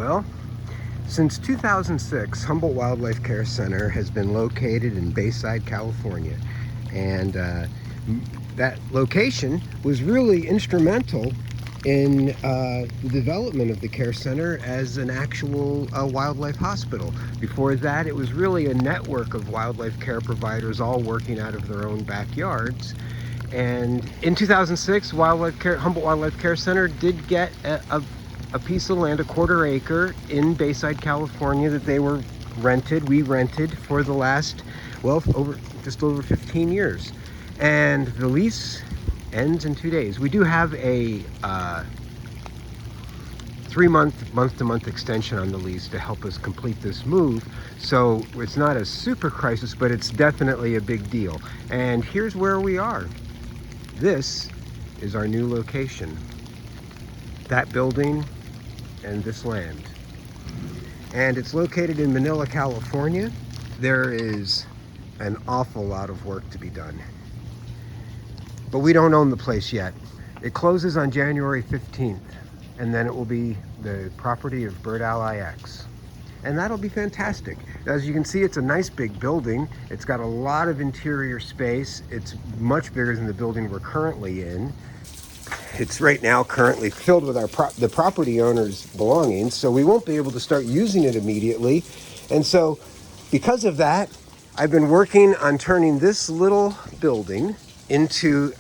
Well, since 2006, Humboldt Wildlife Care Center has been located in Bayside, California. And that location was really instrumental in the development of the care center as an actual wildlife hospital. Before that, it was really a network of wildlife care providers all working out of their own backyards. And in 2006, Humboldt Wildlife Care Center did get a piece of land, a quarter acre in Bayside, California, that we rented for the last, well, just over 15 years. And the lease ends in 2 days. We do have a 3-month, month-to-month extension on the lease to help us complete this move. So it's not a super crisis, but it's definitely a big deal. And here's where we are. This is our new location. That building and this land. And it's located in Manila, California. There is an awful lot of work to be done. But we don't own the place yet. It closes on January 15th, and then it will be the property of Bird Ally X. And that'll be fantastic. As you can see, it's a nice big building. It's got a lot of interior space. It's much bigger than the building we're currently in. It's right now currently filled with the property owner's belongings, so we won't be able to start using it immediately. And so because of that, I've been working on turning this little building into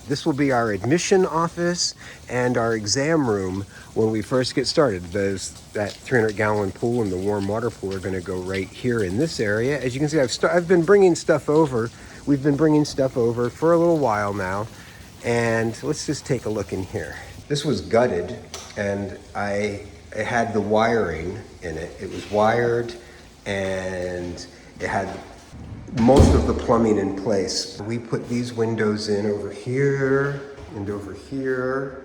this will be our admission office and our exam room when we first get started. That 300-gallon pool and the warm water pool are going to go right here in this area. As you can see, I've been bringing stuff over. We've been bringing stuff over for a little while now. And let's just take a look in here. This was gutted, and it had the wiring in it. It was wired, and it had most of the plumbing in place. We put these windows in over here and over here,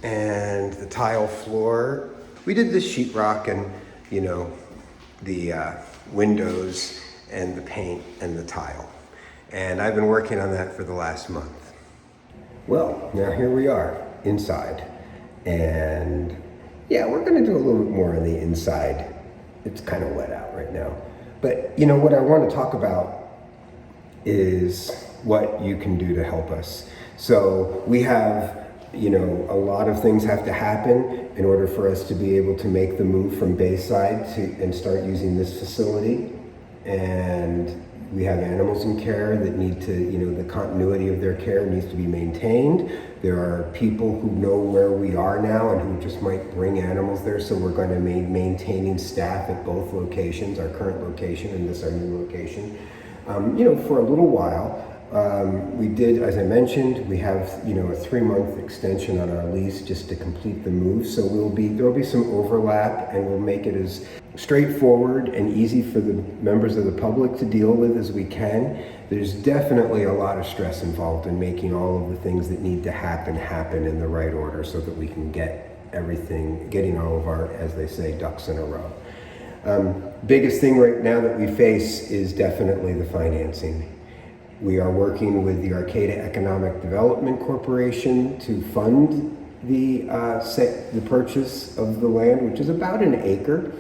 and the tile floor. We did the sheetrock and, the windows and the paint and the tile. And I've been working on that for the last month. Well, now here we are inside, and yeah, we're gonna do a little bit more on the inside. It's kind of wet out right now. But what I want to talk about is what you can do to help us. So we have, a lot of things have to happen in order for us to be able to make the move from Bayside and start using this facility. And we have animals in care that need to, the continuity of their care needs to be maintained. There are people who know where we are now and who just might bring animals there. So we're going to be maintaining staff at both locations, our current location and our new location. For a little while, we did, as I mentioned, we have, a 3-month extension on our lease just to complete the move. So there'll be some overlap, and we'll make it as straightforward and easy for the members of the public to deal with as we can. There's definitely a lot of stress involved in making all of the things that need to happen in the right order so that we can getting all of our, as they say, ducks in a row. Biggest thing right now that we face is definitely the financing. We are working with the Arcata Economic Development Corporation to fund the purchase of the land, which is about an acre,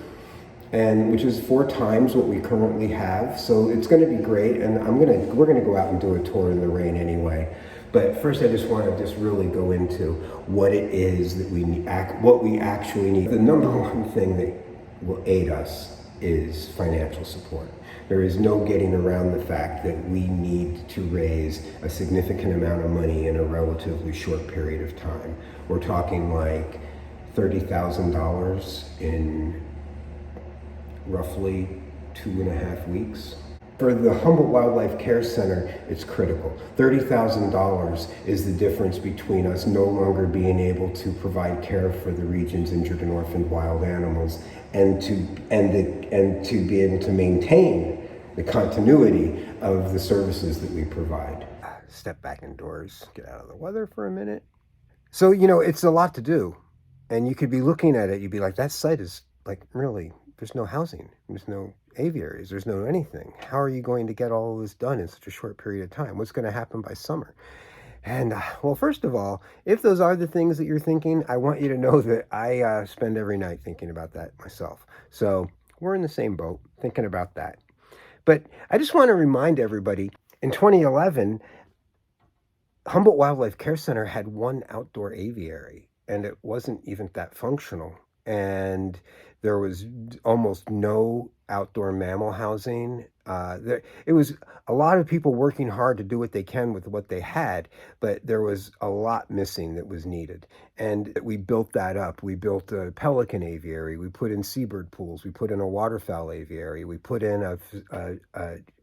and which is 4 times what we currently have. So it's going to be great, and we're going to go out and do a tour in the rain anyway. But first, I just want to really go into what it is that what we actually need. The number one thing that will aid us is financial support. There is no getting around the fact that we need to raise a significant amount of money in a relatively short period of time. We're talking like $30,000 in roughly 2.5 weeks. For the Humboldt Wildlife Care Center, it's critical. $30,000 is the difference between us no longer being able to provide care for the region's injured and orphaned wild animals and to be able to maintain the continuity of the services that we provide. Step back indoors, get out of the weather for a minute. So, it's a lot to do. And you could be looking at it, you'd be like, that site is like really, there's no housing, there's no aviaries, there's no anything. How are you going to get all of this done in such a short period of time? What's going to happen by summer? And well, first of all, if those are the things that you're thinking, I want you to know that I spend every night thinking about that myself. So we're in the same boat thinking about that. But I just want to remind everybody, in 2011, Humboldt Wildlife Care Center had one outdoor aviary, and it wasn't even that functional. And there was almost no outdoor mammal housing. It was a lot of people working hard to do what they can with what they had, but there was a lot missing that was needed. And we built that up. We built a pelican aviary. We put in seabird pools. We put in a waterfowl aviary. We put in a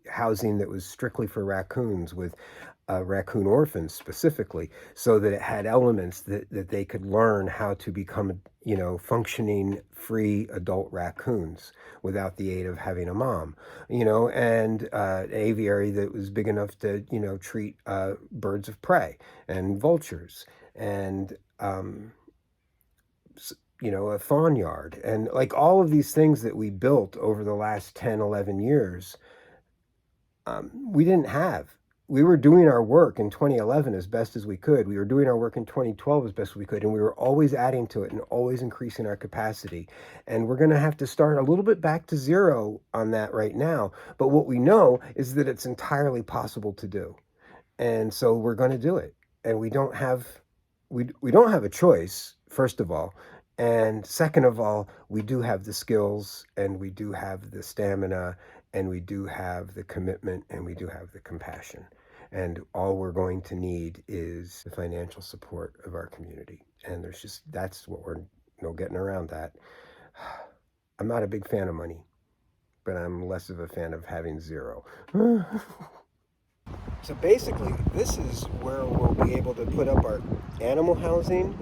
housing that was strictly for raccoons with raccoon orphans specifically, so that it had elements that they could learn how to become, functioning free adult raccoons without the aid of having a mom, and an aviary that was big enough to, treat birds of prey and vultures and, a fawn yard. And like all of these things that we built over the last 10, 11 years, we didn't have. We were doing our work in 2011 as best as we could. We were doing our work in 2012 as best as we could, and we were always adding to it and always increasing our capacity. And we're going to have to start a little bit back to zero on that right now. But what we know is that it's entirely possible to do. And so we're going to do it. And we don't have a choice, first of all. And second of all, we do have the skills, and we do have the stamina, and we do have the commitment, and we do have the compassion. And all we're going to need is the financial support of our community. And that's what we're no getting around that. I'm not a big fan of money, but I'm less of a fan of having zero. So basically, this is where we'll be able to put up our animal housing,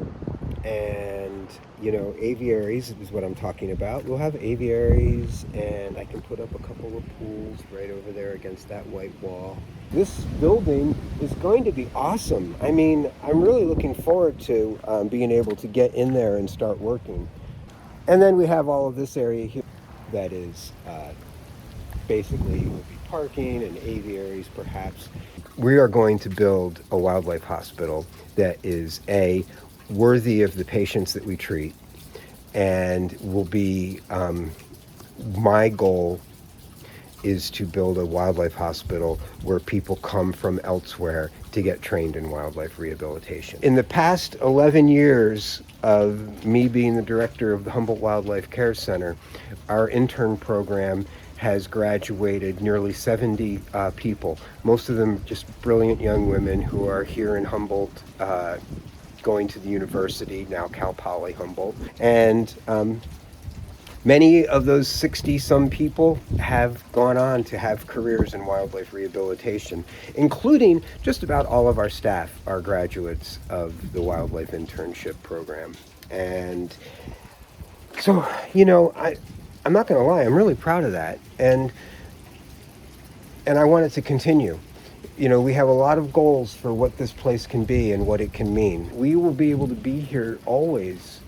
and aviaries is what I'm talking about. We'll have aviaries, and I can put up a couple of pools right over there against that white wall. This building is going to be awesome. I mean, I'm really looking forward to being able to get in there and start working. And then we have all of this area here that is basically will be parking and aviaries perhaps. We are going to build a wildlife hospital that is worthy of the patients that we treat, and will be, my goal is to build a wildlife hospital where people come from elsewhere to get trained in wildlife rehabilitation. In the past 11 years of me being the director of the Humboldt Wildlife Care Center, our intern program has graduated nearly 70 people, most of them just brilliant young women who are here in Humboldt, going to the university, now Cal Poly Humboldt. And many of those 60-some people have gone on to have careers in wildlife rehabilitation, including just about all of our staff are graduates of the wildlife internship program. And so, I'm not going to lie, I'm really proud of that. And I want it to continue. We have a lot of goals for what this place can be and what it can mean. We will be able to be here always,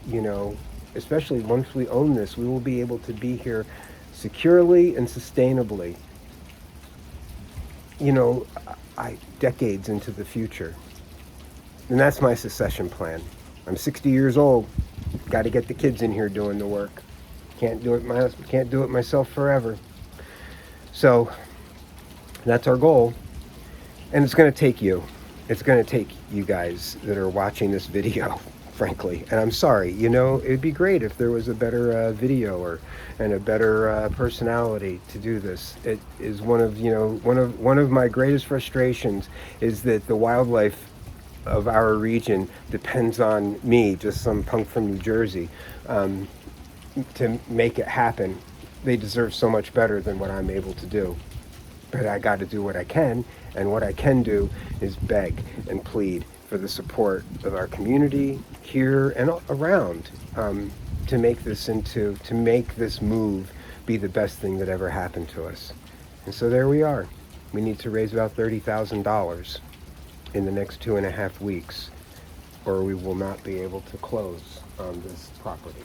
especially once we own this, we will be able to be here securely and sustainably, decades into the future. And that's my succession plan. I'm 60 years old. Got to get the kids in here doing the work. Can't do it myself forever. So that's our goal. And it's going to take you. It's going to take you guys that are watching this video, frankly. And I'm sorry, it'd be great if there was a better video and a better personality to do this. It is one of my greatest frustrations is that the wildlife of our region depends on me, just some punk from New Jersey, to make it happen. They deserve so much better than what I'm able to do. But I got to do what I can, and what I can do is beg and plead for the support of our community here and around, to make this move be the best thing that ever happened to us. And so there we are. We need to raise about $30,000 in the next 2.5 weeks, or we will not be able to close on this property.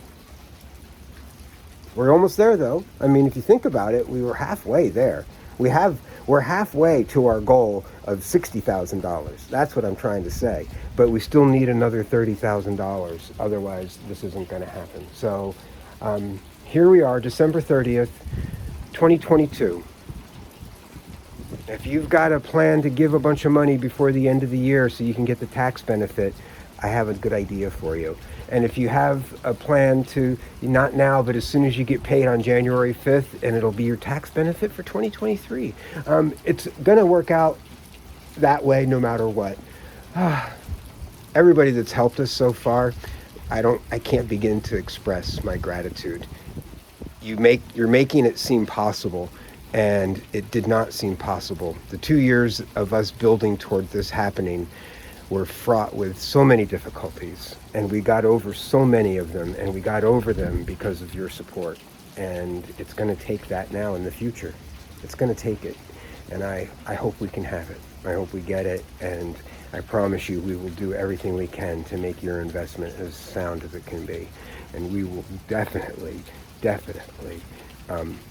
We're almost there, though. I mean, if you think about it, we were halfway there. We have We're halfway to our goal of $60,000. That's what I'm trying to say. But we still need another $30,000. Otherwise, this isn't going to happen. So here we are, December 30th, 2022. If you've got a plan to give a bunch of money before the end of the year so you can get the tax benefit, I have a good idea for you. And if you have a plan to, not now, but as soon as you get paid on January 5th, and it'll be your tax benefit for 2023. It's going to work out that way no matter what. Everybody that's helped us so far, I can't begin to express my gratitude. You're making it seem possible, and it did not seem possible. The 2 years of us building toward this happening were fraught with so many difficulties, and we got over so many of them, and we got over them because of your support. And it's going to take that now in the future. It's going to take it, and I hope we can have it. I hope we get it, and I promise you we will do everything we can to make your investment as sound as it can be, and we will definitely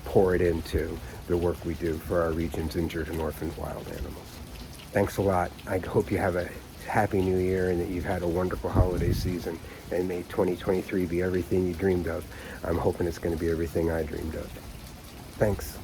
pour it into the work we do for our region's injured and orphaned wild animals. Thanks a lot. I hope you have a happy new year and that you've had a wonderful holiday season, and may 2023 be everything you dreamed of. I'm hoping it's going to be everything I dreamed of. Thanks.